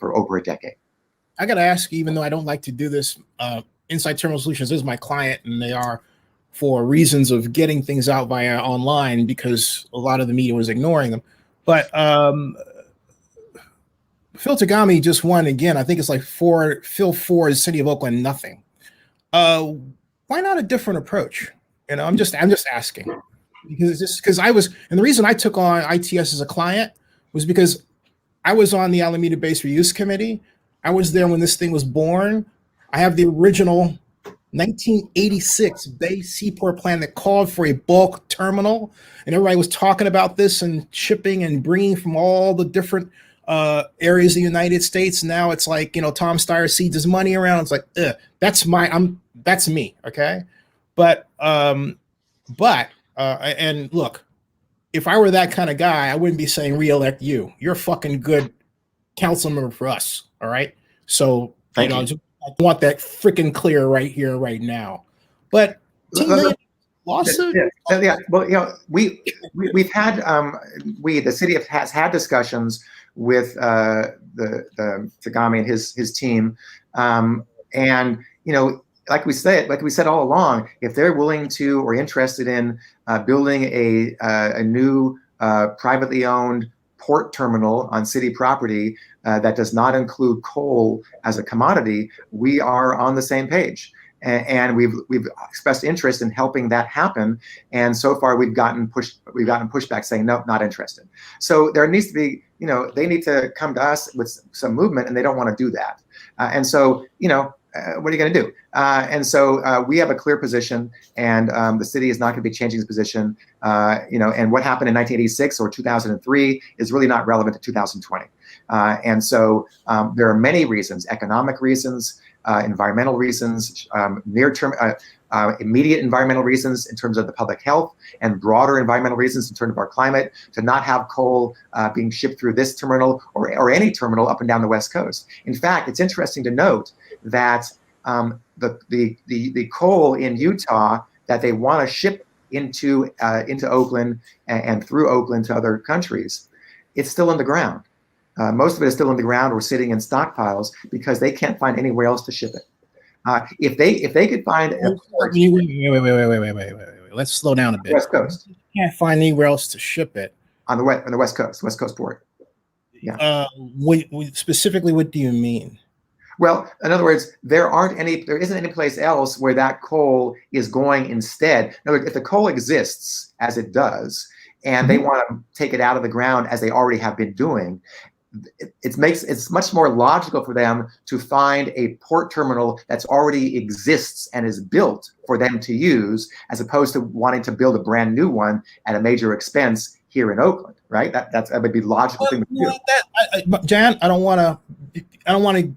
for over a decade. I got to ask you, even though I don't like to do this, Inside Terminal Solutions is my client, and they are for reasons of getting things out via online because a lot of the media was ignoring them. But Phil Tagami just won again. I think it's like Phil 4, City of Oakland, nothing. Why not a different approach? You know, I'm just asking, because I was, and the reason I took on ITS as a client was because I was on the Alameda Base Reuse Committee. I was there when this thing was born. I have the original 1986 Bay Seaport plan that called for a bulk terminal, and everybody was talking about this and shipping and bringing from all the different areas of the United States. Now it's like, you know, Tom Steyer seeds his money around. It's like, that's me. Okay. But and look, if I were that kind of guy, I wouldn't be saying re-elect you. You're a fucking good council member for us. All right. So, I want that freaking clear right here, right now. But lawsuit. Yeah. Well, you know, we've had the city has had discussions with the Tagami and his team, and you know, like we said all along, if they're willing to or interested in building a new privately owned port terminal on city property that does not include coal as a commodity, we are on the same page. And we've expressed interest in helping that happen. And so far we've gotten pushback saying, no, not interested. So there needs to be, you know, they need to come to us with some movement, and they don't want to do that. And so, you know, what are you going to do? And so we have a clear position, and the city is not going to be changing its position. You know, and what happened in 1986 or 2003 is really not relevant to 2020. And so there are many reasons: economic reasons, environmental reasons, near-term, immediate environmental reasons in terms of the public health, and broader environmental reasons in terms of our climate, to not have coal being shipped through this terminal or any terminal up and down the West Coast. In fact, it's interesting to note that the coal in Utah that they want to ship into Oakland and through Oakland to other countries, it's still in the ground. Most of it is still in the ground or sitting in stockpiles because they can't find anywhere else to ship it. If they could find wait. Let's slow down a bit. West Coast. You can't find anywhere else to ship it. On the West Coast port. Yeah. Specifically, what do you mean? Well, in other words, there isn't any place else where that coal is going instead. In other words, if the coal exists as it does, and they want to take it out of the ground as they already have been doing, it's much more logical for them to find a port terminal that's already exists and is built for them to use, as opposed to wanting to build a brand new one at a major expense here in Oakland, right? That would be the logical thing to do. Jan, I don't want to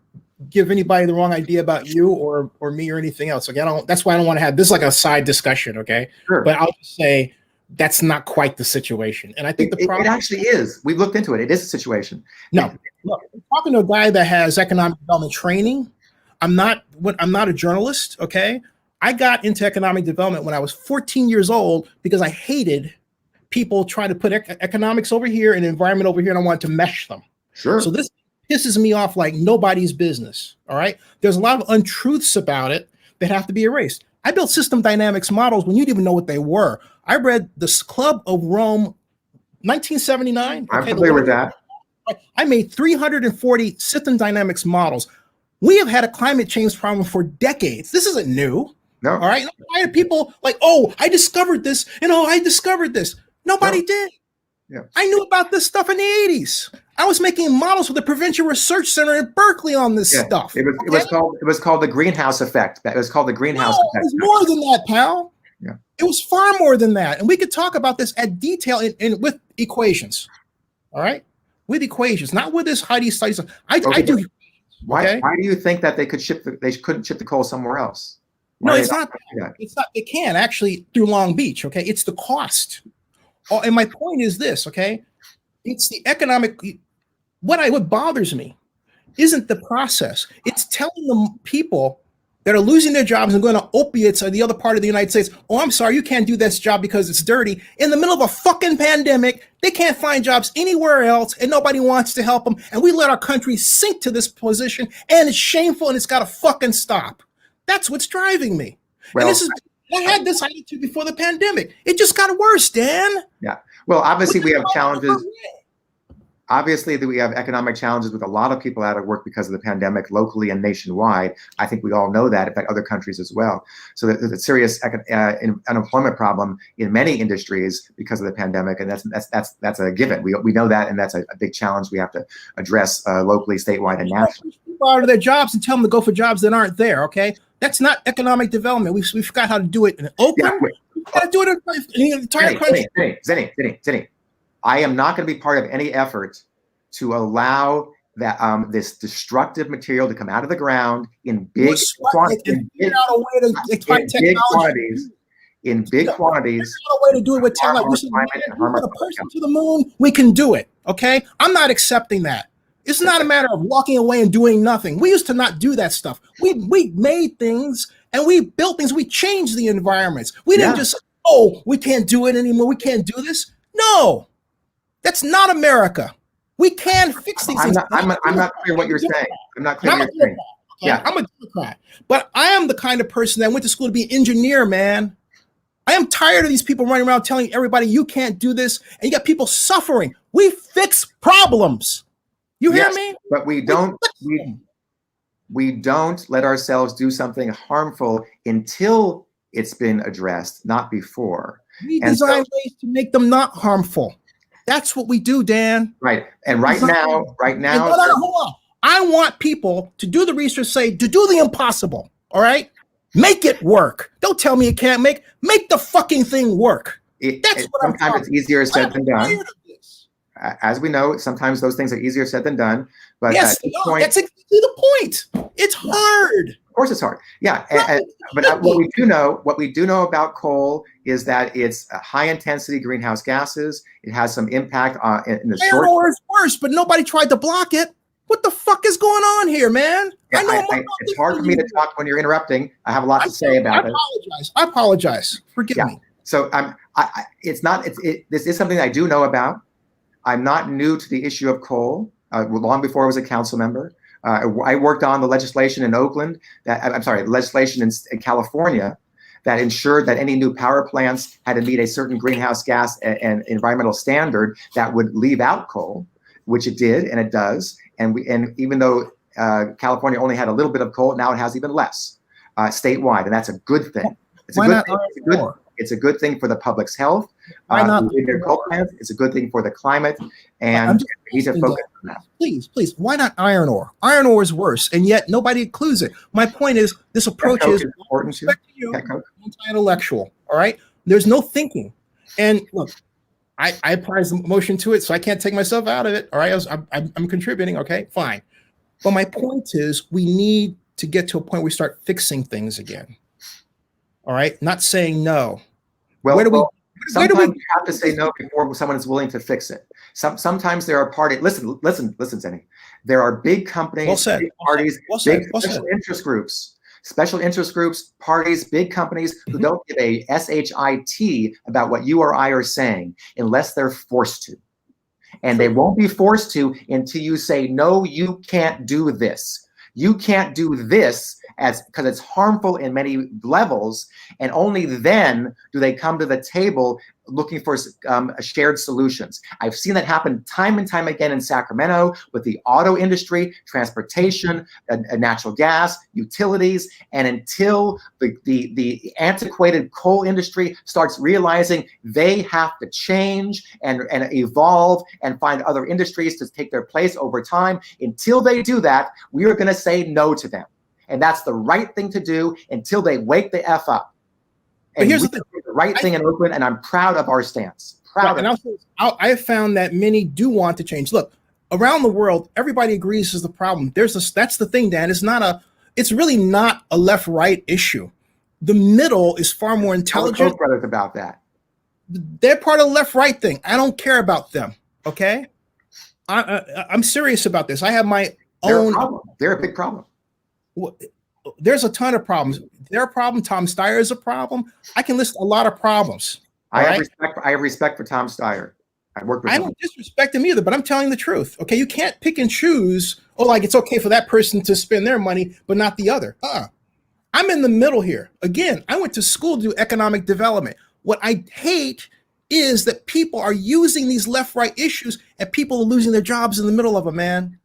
give anybody the wrong idea about you or me or anything else. Okay, that's why I don't want to have this like a side discussion. Okay, sure. But I'll just say that's not quite the situation. And I think the problem, it actually is. We've looked into it. It is a situation. No, look, I'm talking to a guy that has economic development training. I'm not a journalist. Okay, I got into economic development when I was 14 years old because I hated people trying to put economics over here and environment over here, and I wanted to mesh them. Sure. So this pisses me off like nobody's business. All right. There's a lot of untruths about it that have to be erased. I built system dynamics models when you didn't even know what they were. I read the Club of Rome, 1979. I'm familiar with that. I made 340 system dynamics models. We have had a climate change problem for decades. This isn't new. No. All right. I had people like, oh, I discovered this. I discovered this. Nobody did. Yeah. I knew about this stuff in the 80s. I was making models for the Prevention Research Center in Berkeley on this stuff. It was called the greenhouse effect. It was called the greenhouse effect. It was more than that, pal. Yeah. It was far more than that. And we could talk about this at detail with equations. All right? With equations, not with this Heidi studies. I do. Why do you think that they couldn't ship the coal somewhere else? No, it's not. It's not. They can actually through Long Beach. Okay, it's the cost. Oh, and my point is this. Okay, it's the economic. What bothers me isn't the process. It's telling the people that are losing their jobs and going to opiates or the other part of the United States. Oh, I'm sorry, you can't do this job because it's dirty. In the middle of a fucking pandemic, they can't find jobs anywhere else and nobody wants to help them. And we let our country sink to this position, and it's shameful and it's got to fucking stop. That's what's driving me. Well, and I had this attitude before the pandemic. It just got worse, Dan. Yeah. Well, obviously we have challenges. Obviously, that we have economic challenges with a lot of people out of work because of the pandemic, locally and nationwide. I think we all know that, in fact, other countries as well. So there's a serious unemployment problem in many industries because of the pandemic, and that's a given. We know that, and that's a big challenge we have to address locally, statewide, and nationally. People out of their jobs and tell them to go for jobs that aren't there. Okay, that's not economic development. We forgot how to do it in Oakland. Yeah, we've got to do it in the entire country. Zennie. I am not going to be part of any effort to allow that this destructive material to come out of the ground in big quantities. In big quantities. A way to do it with technology. Put a person to the moon, we can do it. Okay, I'm not accepting that. It's not a matter of walking away and doing nothing. We used to not do that stuff. We made things and we built things. We changed the environments. We didn't just, oh, we can't do it anymore. We can't do this. No. That's not America. We can fix these things. I'm not clear what you're saying. I'm not clear what you're saying. Yeah, I'm a Democrat, but I am the kind of person that went to school to be an engineer, man. I am tired of these people running around telling everybody you can't do this, and you got people suffering. We fix problems. You hear me? But we don't let ourselves do something harmful until it's been addressed, not before. We design ways to make them not harmful. That's what we do, Dan. Right. And right now. Hold on. I want people to do the research, say, to do the impossible. All right. Make it work. Don't tell me it can't make the fucking thing work. Sometimes it's easier said than done. As we know, sometimes those things are easier said than done. But yes, that's exactly the point. It's hard. Of course, it's hard. Yeah, but what we do know about coal is that it's high intensity greenhouse gases. It has some impact in the short term. It's worse, but nobody tried to block it. What the fuck is going on here, man? Yeah, it's hard for me to talk when you're interrupting. I have a lot to say about it. I apologize. Forgive me. So this is something I do know about. I'm not new to the issue of coal. Long before I was a council member. I worked on the legislation in Oakland, legislation in California that ensured that any new power plants had to meet a certain greenhouse gas and environmental standard that would leave out coal, which it did and it does. And even though California only had a little bit of coal, now it has even less statewide, and that's a good thing. It's a good thing for the public's health. Their coal plants. It's a good thing for the climate, and we need to focus on that. Please, why not iron ore? Iron ore is worse, and yet nobody includes it. My point is, this approach is important to you, anti-intellectual. All right, there's no thinking. And look, I applied the motion to it, so I can't take myself out of it. All right, I'm contributing. Okay, fine. But my point is, we need to get to a point where we start fixing things again. All right, not saying no. Sometimes you have to say no before someone is willing to fix it. Sometimes there are parties. Listen, Zennie. There are big companies, big parties, big special interest groups, parties, big companies who don't give a shit about what you or I are saying unless they're forced to. And they won't be forced to until you say, no, you can't do this. You can't do this because it's harmful in many levels, and only then do they come to the table looking for shared solutions. I've seen that happen time and time again in Sacramento with the auto industry, transportation, natural gas, utilities, and until the antiquated coal industry starts realizing they have to change and evolve and find other industries to take their place over time, until they do that, we are going to say no to them. And that's the right thing to do until they wake the F up. And but here's the right thing in Oakland, and I'm proud of our stance. I have found that many do want to change. Look, around the world, everybody agrees is the problem. That's the thing, Dan. It's really not a left-right issue. The middle is far more intelligent. Koch brothers about that. They're part of the left-right thing. I don't care about them. Okay, I'm serious about this. I have my own. They're a big problem. there's a ton of problems. Their problem, Tom Steyer is a problem. I can list a lot of problems. I have respect for Tom Steyer. I worked with him. I don't disrespect him either, but I'm telling the truth. Okay, you can't pick and choose. Oh, like it's okay for that person to spend their money, but not the other. I'm in the middle here. Again, I went to school to do economic development. What I hate is that people are using these left-right issues and people are losing their jobs in the middle of it, man.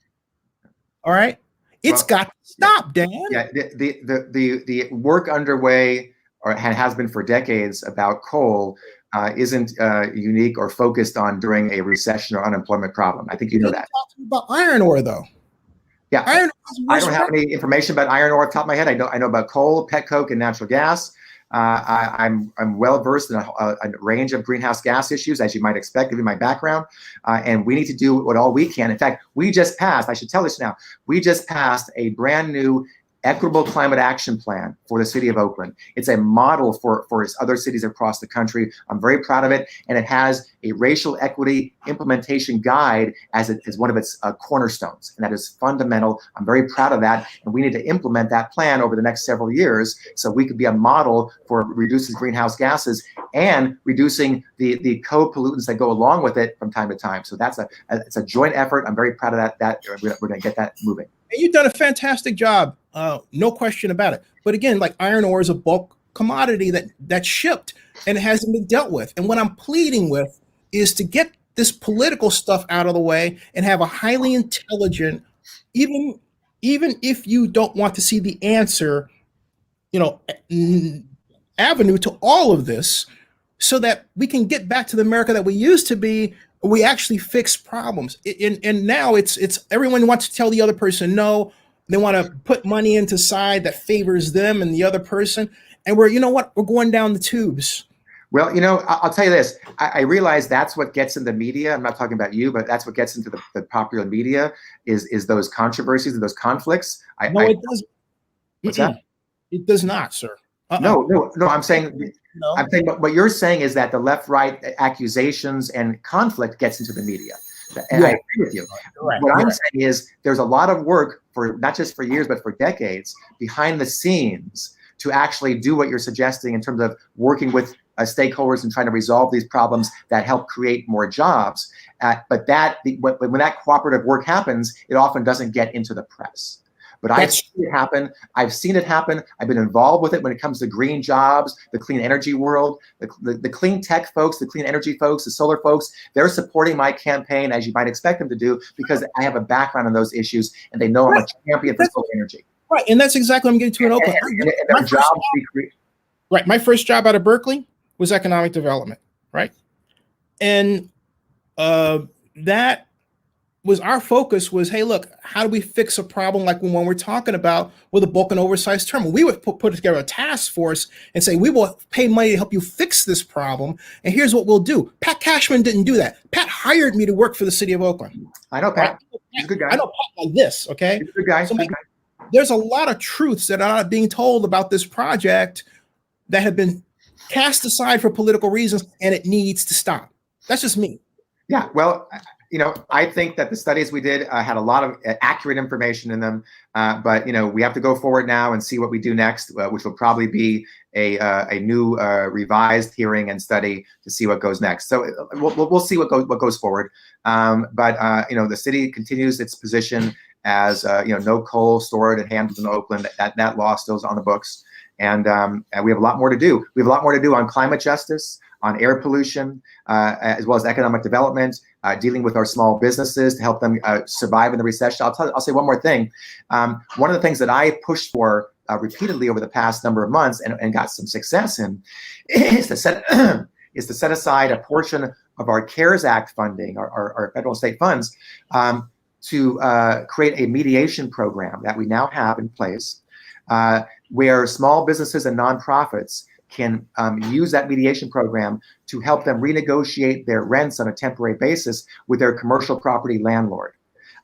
All right? It's got to stop, Dan. Yeah, the work underway or has been for decades about coal isn't unique or focused on during a recession or unemployment problem. I think you know that. Talking about iron ore, though. Yeah, I don't have any information about iron ore off the top of my head. I know about coal, petcoke, and natural gas. I'm well versed in a range of greenhouse gas issues, as you might expect, given my background. And we need to do what all we can. In fact, we just passed, I should tell this now, we just passed a brand new equitable climate action plan for the city of Oakland. It's a model for other cities across the country. I'm very proud of it. And it has a racial equity implementation guide as one of its cornerstones. And that is fundamental. I'm very proud of that. And we need to implement that plan over the next several years so we could be a model for reducing greenhouse gases and reducing the co-pollutants that go along with it from time to time. So it's a joint effort. I'm very proud of that. We're going to get that moving. And you've done a fantastic job, no question about it. But again, like iron ore is a bulk commodity that's shipped and it hasn't been dealt with. And what I'm pleading with is to get this political stuff out of the way and have a highly intelligent, even if you don't want to see the answer, avenue to all of this, so that we can get back to the America that we used to be. We actually fix problems. And now it's everyone wants to tell the other person no. They want to put money into side that favors them and the other person. And we're going down the tubes. Well, I'll tell you this. I realize that's what gets in the media. I'm not talking about you, but that's what gets into the popular media is those controversies and those conflicts. No, it doesn't. What's that? It does not, sir. No. I'm saying what you're saying is that the left-right accusations and conflict gets into the media. And I agree with you. What I'm saying is there's a lot of work for not just for years, but for decades behind the scenes to actually do what you're suggesting in terms of working with stakeholders and trying to resolve these problems that help create more jobs. But when that cooperative work happens, it often doesn't get into the press. But I've seen it happen. I've seen it happen. I've been involved with it when it comes to green jobs, the clean energy world, the clean tech folks, the clean energy folks, the solar folks. They're supporting my campaign, as you might expect them to do, because I have a background in those issues and they know I'm a champion for solar energy. Right, and that's exactly what I'm getting to in Oakland. My first job out of Berkeley was economic development, right? And that was our focus was, hey, look, how do we fix a problem like when we're talking about with a bulk and oversized terminal? We would put together a task force and say, we will pay money to help you fix this problem. And here's what we'll do. Pat Cashman didn't do that. Pat hired me to work for the city of Oakland. I know Pat. He's a good guy. I know Pat like this, okay? He's a good guy. So there's a lot of truths that are not being told about this project that have been cast aside for political reasons, and it needs to stop. That's just me. Yeah, well, I think that the studies we did had a lot of accurate information in them, but we have to go forward now and see what we do next, which will probably be a new revised hearing and study to see what goes next. So we'll see what goes forward. But the city continues its position as no coal stored and handled in Oakland. That law still is on the books, and we have a lot more to do. We have a lot more to do on climate justice, on air pollution, as well as economic development, dealing with our small businesses to help them survive in the recession. I'll say one more thing. One of the things that I pushed for repeatedly over the past number of months and got some success in is to set aside a portion of our CARES Act funding, our federal and state funds, to create a mediation program that we now have in place, where small businesses and nonprofits can use that mediation program to help them renegotiate their rents on a temporary basis with their commercial property landlord,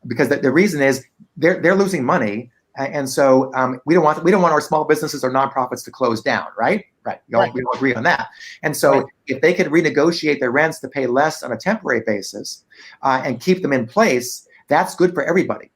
because the reason is they're losing money, and so we don't want our small businesses or nonprofits to close down, right? We all agree on that. And so if they could renegotiate their rents to pay less on a temporary basis and keep them in place, that's good for everybody.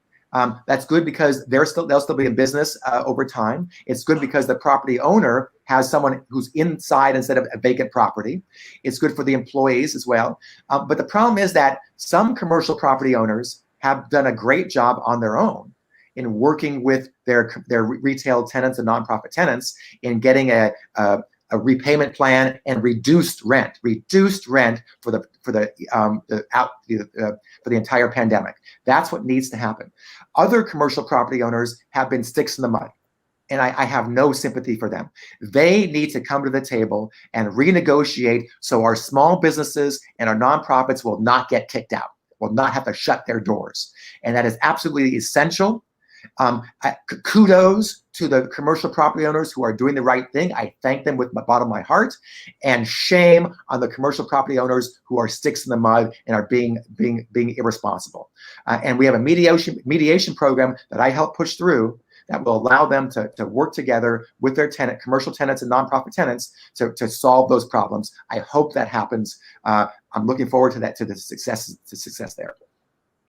That's good because they'll still be in business over time. It's good because the property owner has someone who's inside instead of a vacant property. It's good for the employees as well. But the problem is that some commercial property owners have done a great job on their own in working with their retail tenants and nonprofit tenants in getting a repayment plan and reduced rent for the entire pandemic. That's what needs to happen. Other commercial property owners have been sticks in the mud, and I have no sympathy for them. They need to come to the table and renegotiate so our small businesses and our nonprofits will not get kicked out, will not have to shut their doors. And that is absolutely essential. Kudos to the commercial property owners who are doing the right thing. I thank them with the bottom of my heart, and shame on the commercial property owners who are sticks in the mud and are being irresponsible. And we have a mediation program that I help push through that will allow them to work together with their commercial tenants and nonprofit tenants to solve those problems. I hope that happens. I'm looking forward to the success there.